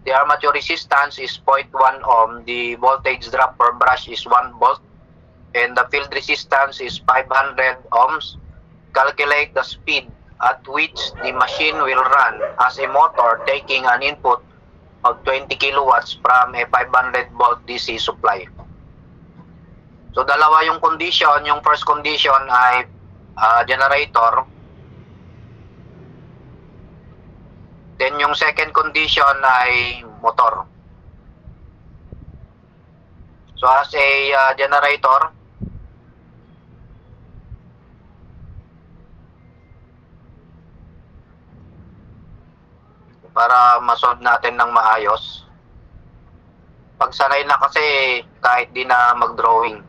The armature resistance is 0.1 ohm. The voltage drop per brush is 1 volt. And the field resistance is 500 ohms. Calculate the speed at which the machine will run as a motor taking an input of 20 kilowatts from a 500 volt DC supply. So dalawa yung condition. Yung first condition ay generator. Then yung second condition ay motor. So as a generator, para masolve natin ng maayos. Pagsanay na kasi kahit di na mag-drawing.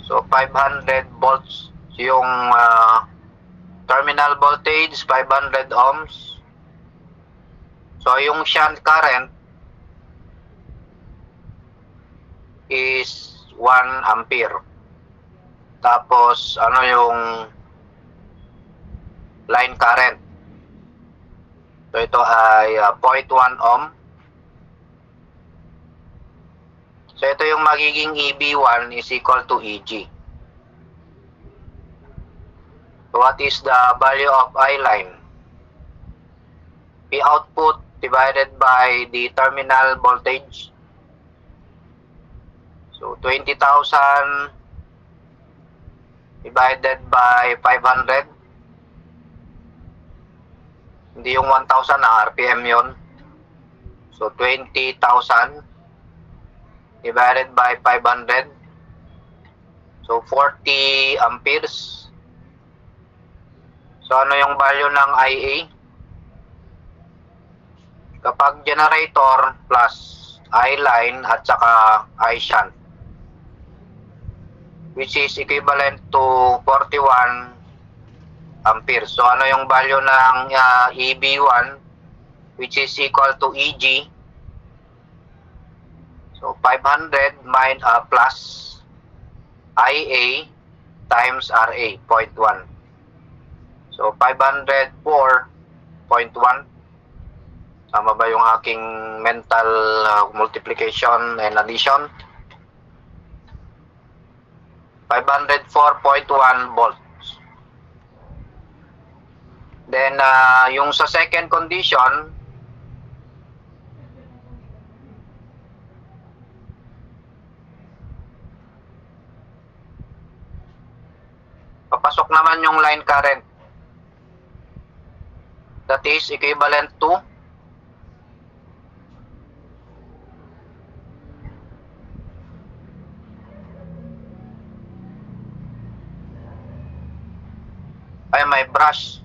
So 500 volts yung terminal voltage, 500 ohms. So yung shunt current is 1 ampere. Tapos ano yung line current? So ito ay 0.1 ohm. So ito yung magiging EB1 is equal to EG. So what is the value of I line? P output divided by the terminal voltage. So 20,000 divided by 500. Hindi yung 1,000 na RPM yon. So 20,000 divided by 500. So 40 amperes. So ano yung value ng IA? Kapag generator plus I line at saka I shunt, which is equivalent to 41 amperes. So ano yung value ng EB1, which is equal to EG? So 500 plus IA times RA, 0.1. So 504.1. Tama ba yung aking mental multiplication and addition? 504.1 volts. Then yung sa second condition, papasok naman yung line current. That is equivalent to may brush.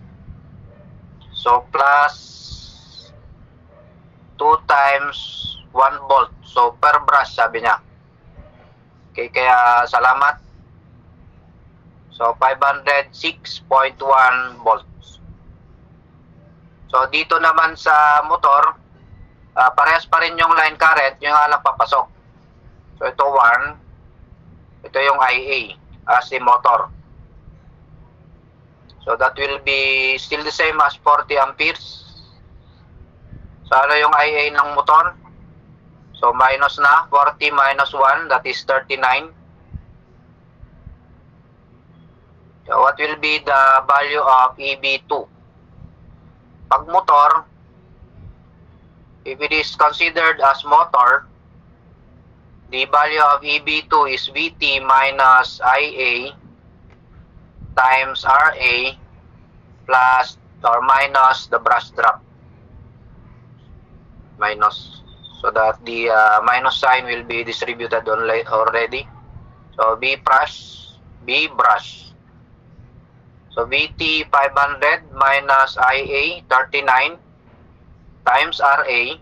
So plus 2 times 1 volt. So per brush sabi niya. Okay, kaya salamat. So 506.1 volts. So dito naman sa motor, parehas pa rin yung line current, yung alang papasok. So ito 1, ito yung IA as a motor. So that will be still the same as 40 amperes. So ano yung IA ng motor? So minus na, 40 minus 1, that is 39. So what will be the value of EB2? Pag motor, if it is considered as motor, the value of EB2 is VT minus IA times RA plus or minus the brush drop. Minus. So that the minus sign will be distributed already. So B brush. So VT 500 minus IA 39 times RA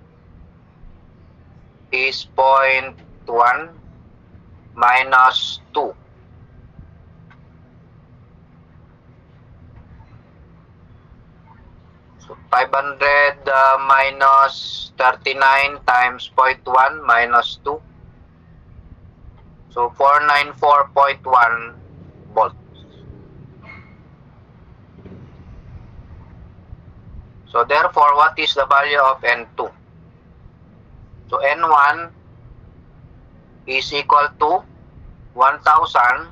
is 0.1 minus 2. So 500 minus 39 times 0.1 minus 2. So 494.1 volts. So therefore, what is the value of N2? So N1 is equal to 1,000.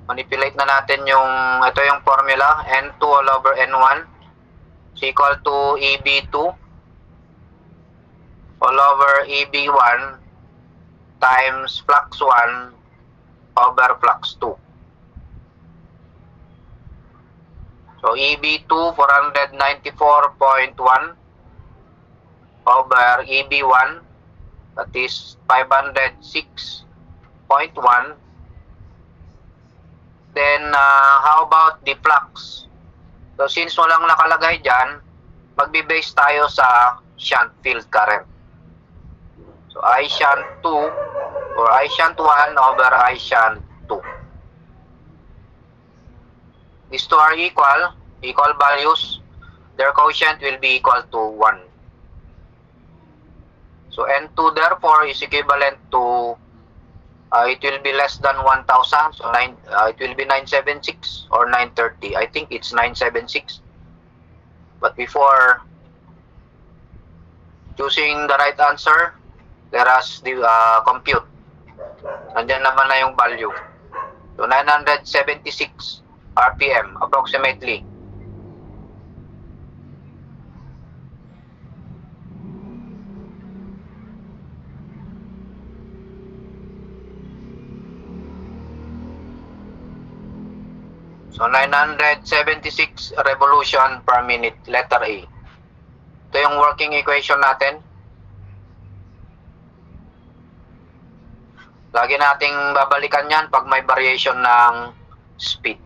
Manipulate na natin ito yung formula, N2 all over N1 is equal to EB2 all over EB1 times flux 1 over flux 2. So EB2 494.1 over EB1, that is 506.1. Then how about the flux? So since walang nakalagay dyan, magbe-base tayo sa shunt field current. So I shunt 2 or I shunt 1 over I shunt 2. These two are equal values. Their quotient will be equal to 1. So N2 therefore is equivalent to, it will be less than 1,000. So it will be 976 or 930. I think it's 976. But before choosing the right answer, let us compute. Nandiyan naman na yung value. So 976 RPM approximately. So 976 revolution per minute, letter A. Ito yung working equation natin. Lagi nating babalikan yan pag may variation ng speed.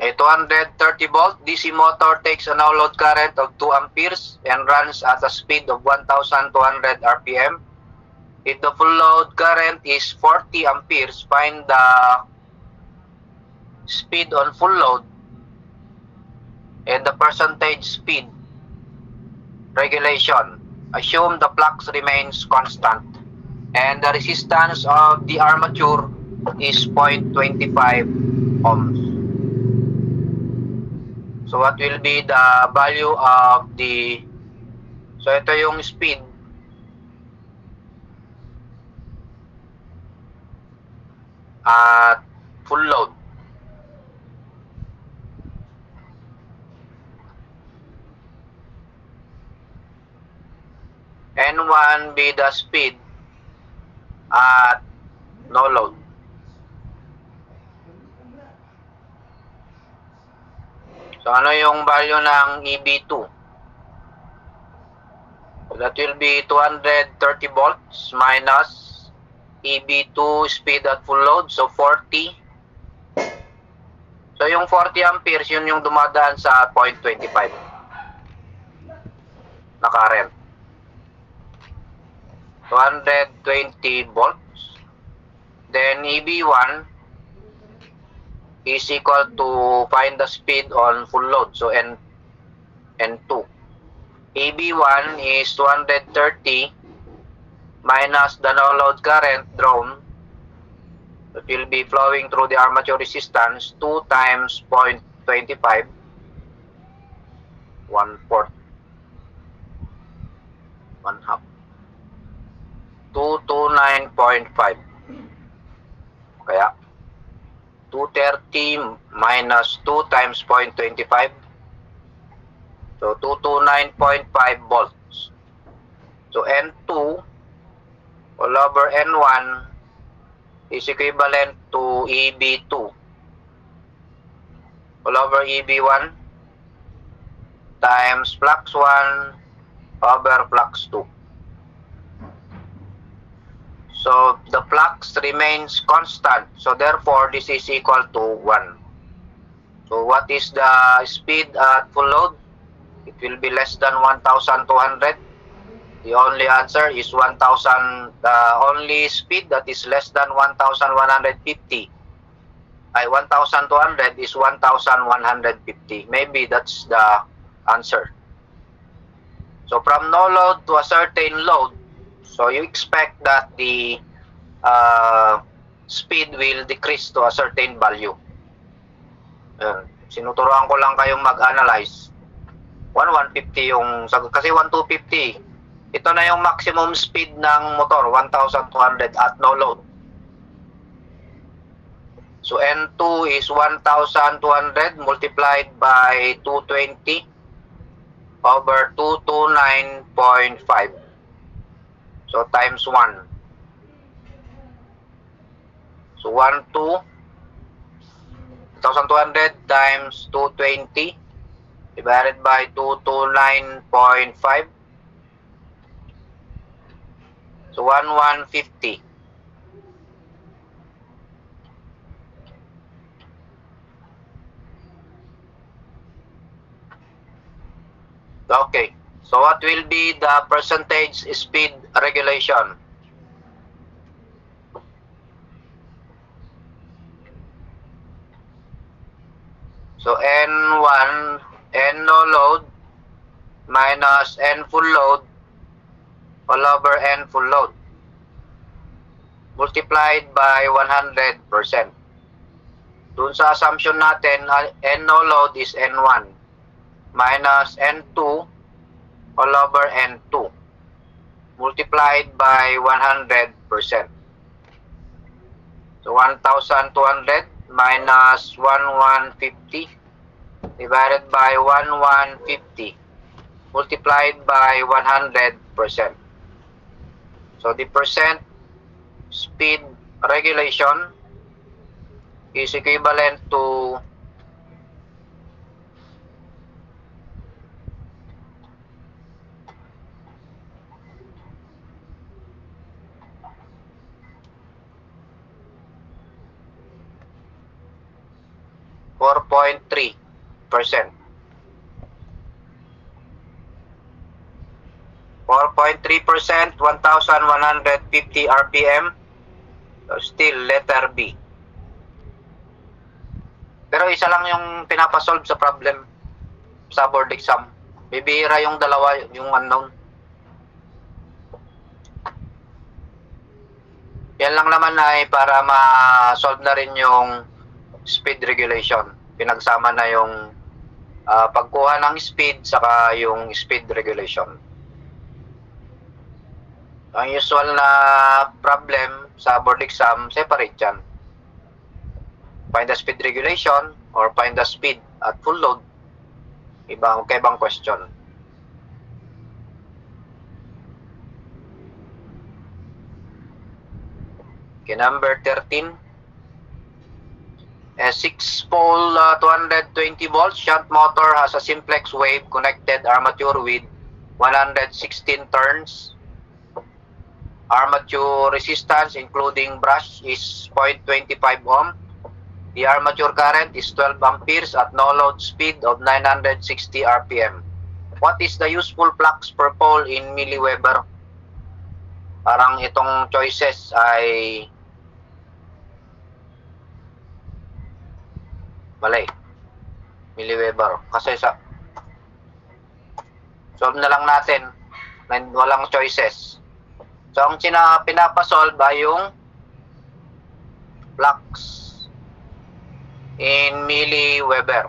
A 230 volt DC motor takes a no-load current of 2 amperes and runs at a speed of 1,200 RPM. If the full load current is 40 amperes, find the speed on full load and the percentage speed regulation. Assume the flux remains constant and the resistance of the armature is 0.25 ohms. So what will be the value of so ito yung speed at full load. N1 be the speed at no load. So ano yung value ng EB2? So that will be 230 volts minus EB2 speed at full load, so 40. So yung 40 amperes, yun yung dumadaan sa 0.25 na current. 220 volts. Then EB1 is equal to find the speed on full load, so N2. EB1 is 230 minus the no-load current drawn. It will be flowing through the armature resistance 2 times 0.25, 1/4, 1/2, 229.5. Kaya 230 minus 2 times 0.25, so 229.5 volts. So N2 all over N1 is equivalent to EB2 all over EB1 times flux 1 over flux 2. So the flux remains constant, so therefore this is equal to 1. So what is the speed at full load? It will be less than 1,200. The only answer is 1,000. The only speed that is less than 1,150. 1,200 is 1,150. Maybe that's the answer. So from no load to a certain load, so you expect that the speed will decrease to a certain value. Sinuturuan ko lang kayong mag-analyze. 150 yung sagot. Kasi 1250. Ito na yung maximum speed ng motor, 1,200 at no load. So N2 is 1,200 multiplied by 220 over 229.5. So times 1. So 1,200 times 220 divided by 229.5. So 1,150. Okay. So what will be the percentage speed regulation? So N1, N no load minus N full load all over N full load multiplied by 100%. Dun sa assumption natin, N no load is N1 minus N2 all over N2 multiplied by 100%. So 1,200 minus 1,150 divided by 1,150 multiplied by 100%. So the percent speed regulation is equivalent to 4.3%. 4.3%, 1,150 RPM. So still letter B. Pero isa lang yung pinapasolve sa problem sa board exam. Bibihira yung dalawa, yung unknown. Yan lang naman ay para ma-solve na rin yung speed regulation. Pinagsama na yung pagkuha ng speed saka yung speed regulation. Ang usual na problem sa board exam, separate yan. Find the speed regulation or find the speed at full load. Kaibang question. Okay, number 13. A 6-pole 220 volts shunt motor has a simplex wave connected armature with 116 turns. Armature resistance including brush is 0.25 ohm. The armature current is 12 amperes at no load speed of 960 RPM. What is the useful flux per pole in milliweber? Parang itong choices ay mali. Milliweber. Kasi sa solve na lang natin. Walang choices. So, ang pinapasolve ay yung flux in milliweber.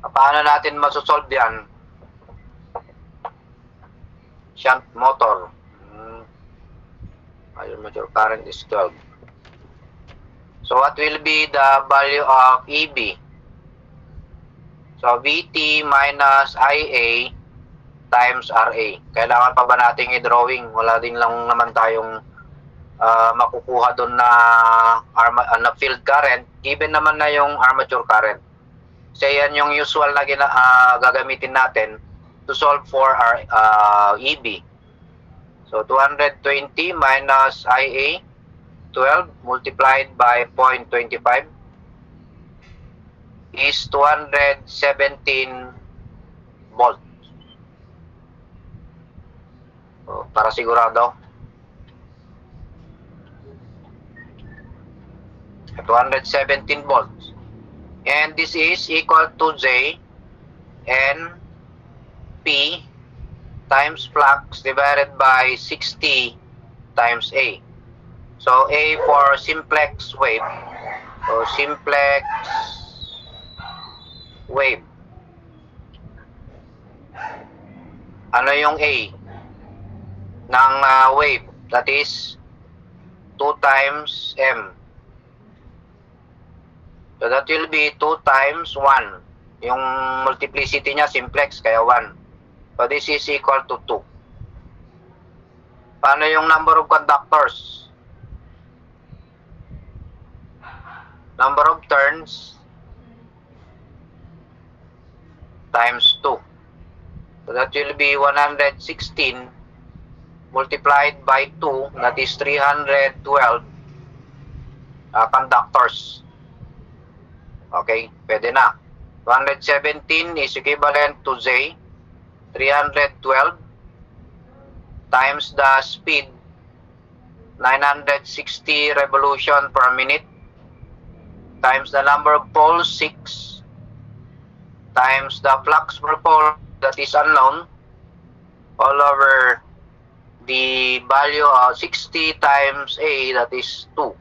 Paano natin masosolve yan? Shunt motor. Armature current is 12. So, what will be the value of EB? So, VT minus IA times RA. Kailangan pa ba nating i-drawing? Wala din lang naman tayong makukuha doon na field current. Given naman na yung armature current. So, yan yung usual na gagamitin natin to solve for our EB. So, 220 minus IA, 12 multiplied by 0.25 is 217 volts. So, para sigurado. 217 volts. And this is equal to J N P times flux divided by 60 times A. So A for simplex wave. So simplex wave. Ano yung A ng wave? That is 2 times M. So that will be 2 times 1. Yung multiplicity niya simplex kaya 1. So this is equal to 2. Paano yung number of conductors? Number of turns times 2. So that will be 116 multiplied by 2, that is 312 conductors. Okay, pwede na. 217 is equivalent to Z, 312 times the speed, 960 revolution per minute, times the number of poles, 6, times the flux per pole, that is unknown, all over the value of 60 times A, that is 2.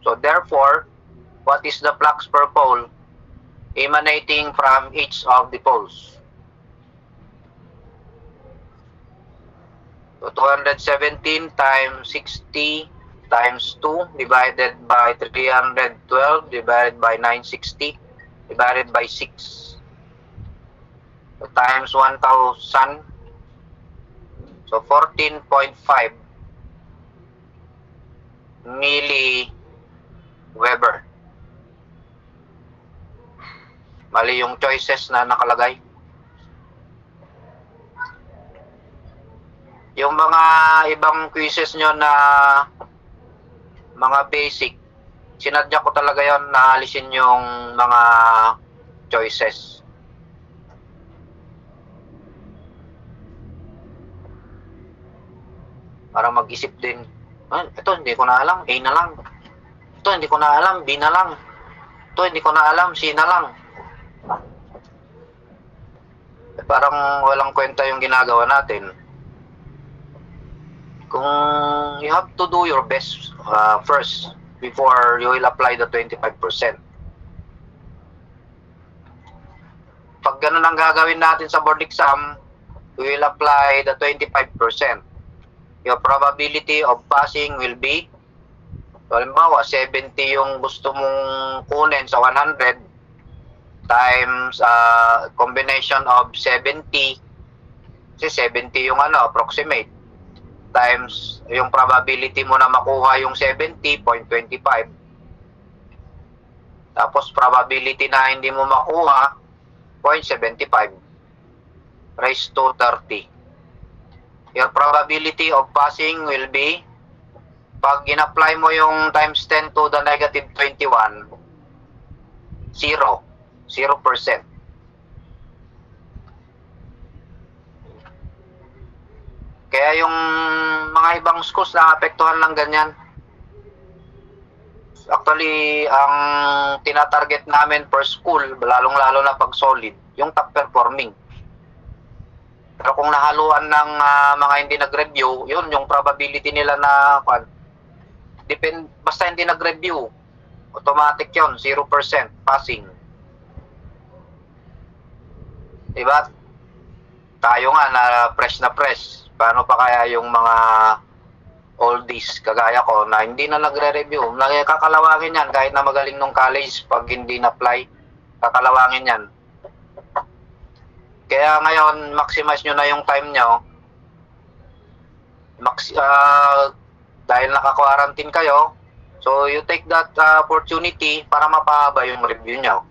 So therefore, what is the flux per pole emanating from each of the poles? So 217 times 60 times 2 divided by 312 divided by 960 divided by 6. So times 1,000. So 14.5 milliweber. Mali yung choices na nakalagay. Yung mga ibang quizzes nyo na mga basic, sinadya ko talaga yon na alisin yung mga choices. Para mag-isip din. Ito hindi ko na alam, A na lang. Ito hindi ko na alam, B na lang. Ito hindi ko na alam, C na lang. Parang walang kwenta yung ginagawa natin. Kung you have to do your best first before you will apply the 25%. Pag ganun ang gagawin natin sa board exam, we will apply the 25%. Your probability of passing will be, so, halimbawa, 70 yung gusto mong kunin sa 100 times combination of 70, kasi 70 yung approximate, times yung probability mo na makuha yung 70.25, tapos probability na hindi mo makuha 0.75 raised to 30. Your probability of passing will be, pag in-apply mo yung times 10 to the negative 21, 0%. Kaya yung mga ibang schools na apektuhan lang ganyan. Actually, ang tinatarget namin per school, lalong-lalo na pag solid, yung top performing. Pero kung nahaluan ng mga hindi nag-review, yun yung probability nila na basta hindi nag-review, automatic yun, 0% passing. Diba? Tayo nga na press. Paano pa kaya yung mga oldies kagaya ko na hindi na nagre-review? Kakalawangin yan kahit na magaling nung college, pag hindi na-apply, kakalawangin yan. Kaya ngayon, maximize nyo na yung time nyo. Dahil naka-quarantine kayo, so you take that opportunity para mapahaba yung review nyo.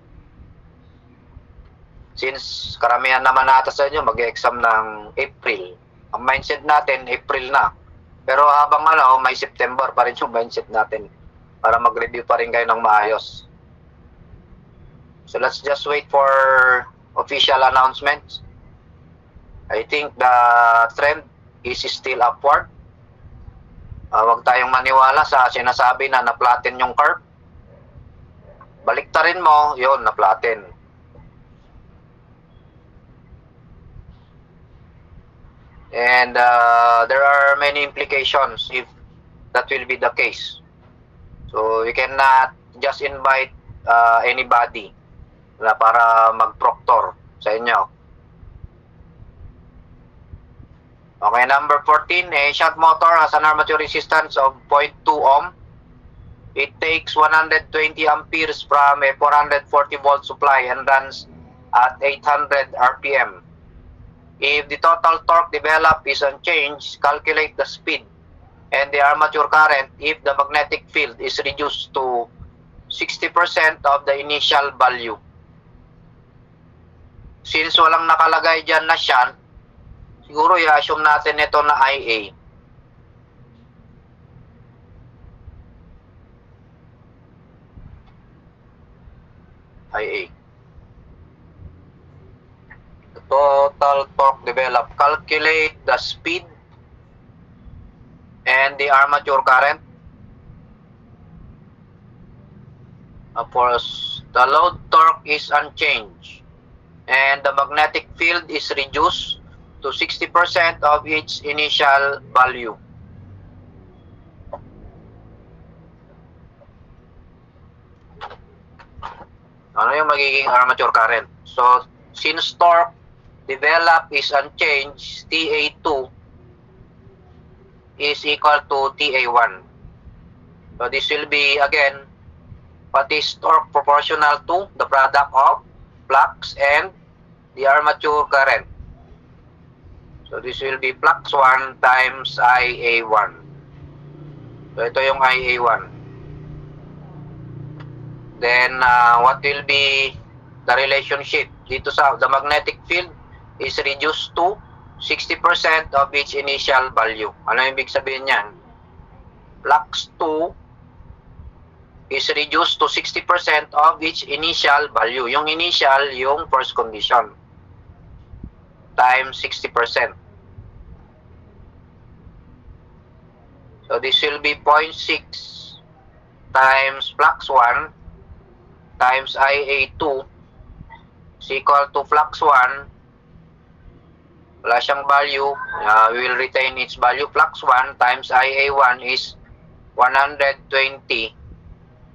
Since karamihan naman nata sa inyo, mag-exam ng April. Ang mindset natin, April na. Pero habang may September pa rin yung mindset natin para mag-review pa rin kayo ng maayos. So let's just wait for official announcements. I think the trend is still upward. Huwag tayong maniwala sa sinasabi na na-flatten yung curve. Baliktarin mo, yun, na-flatten. And there are many implications if that will be the case. So you cannot just invite anybody na para mag-proctor sa inyo. Okay, number 14, a shunt motor has an armature resistance of 0.2 ohm. It takes 120 amperes from a 440 volt supply and runs at 800 RPM. If the total torque developed is unchanged, calculate the speed and the armature current if the magnetic field is reduced to 60% of the initial value. Since walang nakalagay dyan na shunt, siguro i-assume natin ito na IA. IA. The total torque developed. Calculate the speed and the armature current. Of course, the load torque is unchanged and the magnetic field is reduced to 60% of its initial value. Ano yung magiging armature current? So, since torque developed is unchanged, TA2 is equal to TA1. So, this will be, again, what is torque proportional to the product of flux and the armature current. So, this will be flux 1 times IA1. So, ito yung IA1. Then, what will be the relationship? Dito sa the magnetic field is reduced to 60% of its initial value. Ano yung ibig sabihin niyan? Flux 2 is reduced to 60% of its initial value. Yung initial, yung first condition. Times 60%. So, this will be 0.6 times flux 1 times IA2 is equal to flux 1. Wala siyang value. We will retain its value. Flux 1 times IA1 is 120.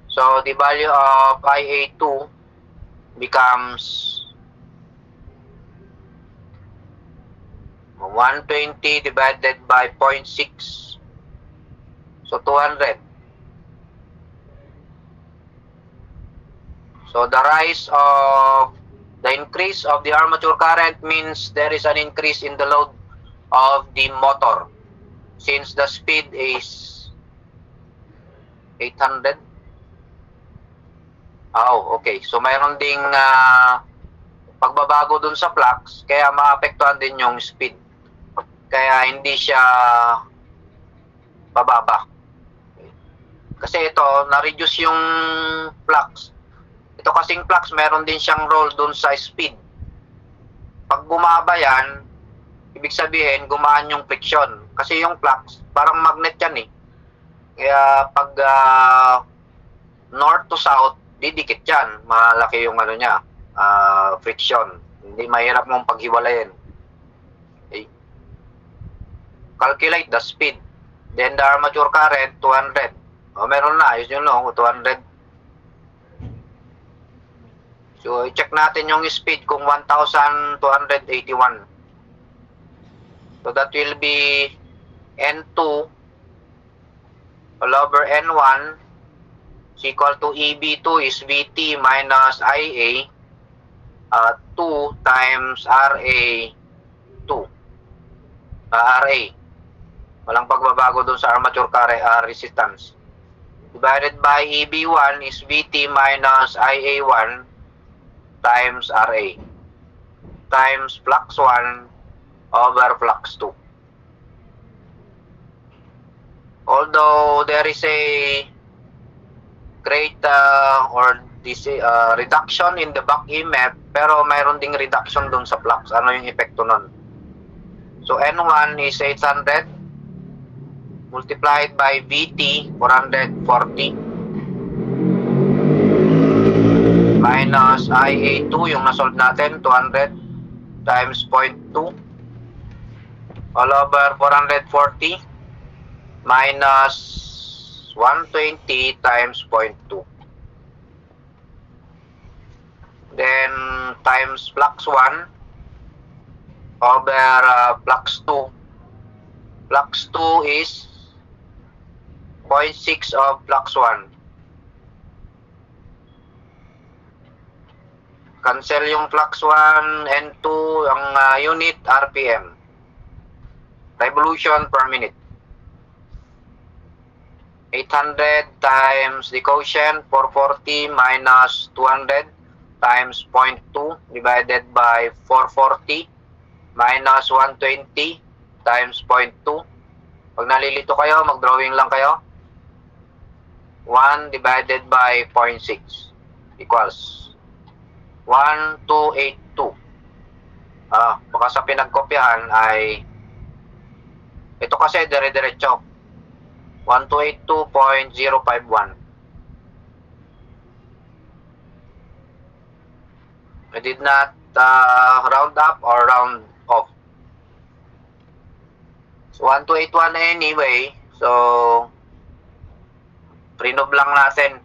So, the value of IA2 becomes 120 divided by 0.6. So, 200. So, the rise of the increase of the armature current means there is an increase in the load of the motor since the speed is 800. Oh, okay. So, mayroon ding pagbabago dun sa flux, kaya maapektuhan din yung speed. Kaya hindi siya pababa. Okay. Kasi ito, na-reduce yung flux. Ito kasing flux, meron din siyang role dun sa speed. Pag bumaba yan, ibig sabihin, gumaan yung friction. Kasi yung flux, parang magnet yan eh. Kaya pag north to south, didikit yan. Malaki yung ano niya, friction. Hindi mahirap mong paghiwalayin. Okay. Calculate the speed. Then the armature current, 200. O, meron na. Ayos yun, no? 200. So, i-check natin yung speed kung 1,281. So, that will be N2 all over N1 is equal to EB2 is VT minus IA 2 times RA2. RA. Walang pagbabago dun sa armature current resistance. Divided by EB1 is VT minus IA1 times RA times flux 1 over flux 2. Although there is a great reduction in the back EMF, pero mayroon ding reduction dun sa flux. Ano yung epekto nun? So N1 is 800 multiplied by VT 440 minus IA2 yung nasolve natin 200 times 0.2 all over 440 minus 120 times 0.2. Then times flux 1 over flux 2. Flux 2 is 0.6 of flux 1. Cancel yung flux 1 and 2, ang unit RPM. Revolution per minute. 800 times the quotient, 440 minus 200 times 0.2 divided by 440 minus 120 times 0.2. Pag nalilito kayo, mag-drawing lang kayo. 1 divided by 0.6 equals 1282. Baka sa pinagkopyahan ay ito kasi dire-diretso. 1282.051. I did not round up or round off. So 1281 anyway. So prinob lang natin.